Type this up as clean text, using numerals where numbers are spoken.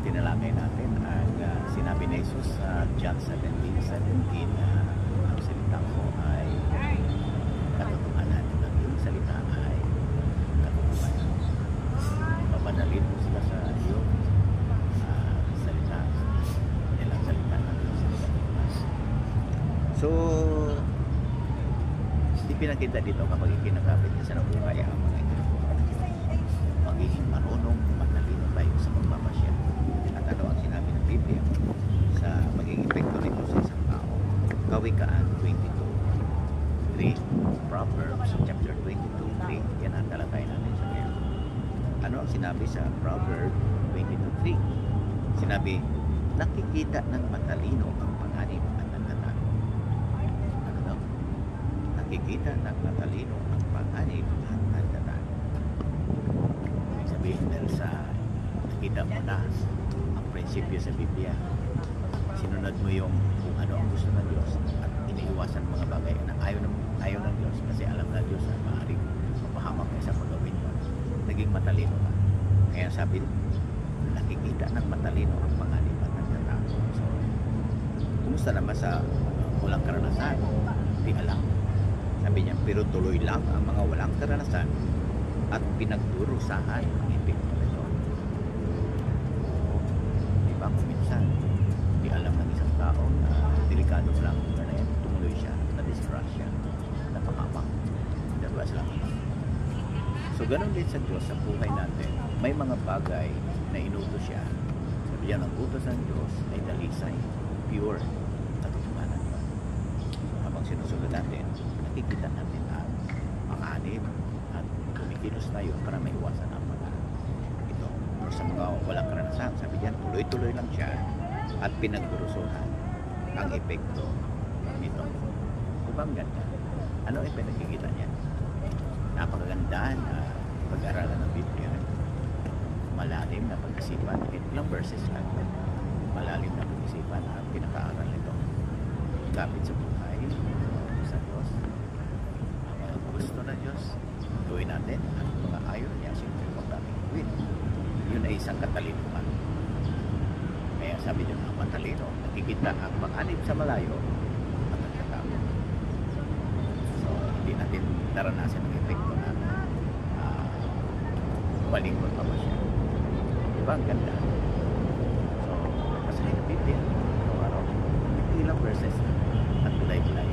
tinalakay natin ang sinabi ni Jesus sa John 17:17 na ang salita ko ay katotohanan, ang iyong salita ay katotohanan. Mapanalin mo sila sa iyong salita, nilang salita ng Diyos sa katotohanan. So, ipinakita dito kapag ikinakapit niya sa nabuhay ang mga ito. Magiging marunong, matalino tayo sa pagpapasya. At ano ang sinabi ng Biblia sa magiging epekto nito sa isang tao? Kawikaan 22:3, Proverbs chapter 22:3, yan ang talakay natin sa ngayon. Ano ang sinabi sa Proverbs 22:3? Sinabi, nakikita ng matalino ang panganib at ang tatag. Ano daw? Nakikita ng matalino ang panganib at ang tatag. Ibig sabihin, dahil sa nakita mo na ang prinsipyo sa Biblia, sinunod mo yung kung ano ang gusto ng Diyos at iniiwasan mga bagay na ayaw ng Diyos kasi alam na Diyos na maaaring mapahamak ka sa pagawin mo. Naging matalino ka. Kaya sabi, nakikita ng matalino ang panganib at ang tatag. So, kumusta naman sa walang karanasan? Di alam. Sabi niya, pero tuloy lang ang mga walang karanasan at pinagdurusahan ang epekto nito. Diba kung minsan, di alam ng isang tao na delikado lang na yan, tumuloy siya, na-disrupt siya, napahamak. Diba sila? So, ganun din sa Diyos, sa buhay natin, may mga bagay na inutos siya. Sabi niya, ang utos ng Diyos ay dalisay, pure, katotohanan yun. Habang sinusunod natin, nakikita natin ang panganib at kumikilos tayo para maiwasan ang mga ito. Pero sa mga walang karanasan, sabi diyan, tuloy-tuloy lang siya at pinagdurusuhan ang epekto nito. Diba ang ganda? Ano ang pinakikita niya? Napakaganda na pag-aralan ng Biblia. Malalim na pag-isipan. Ilang verses lang. Malalim na pag-isipan ang pinaka-aral nito. Kapit sa buhay sa Diyos. Ang mga gusto ng Diyos, gawin natin. At mga ayaw niya, siyempre huwag natin gawin. Yun ay isang katalinuhan. Kaya sabi niyo, ang matalino, nakikita ang panganib sa malayo at nagkatapos. So, hindi natin naranasan ang epekto na balingkot pa ba siya. Diba ang ganda? So, kasi yung Biblia, araw-araw, ilang verses at kulay-kulay.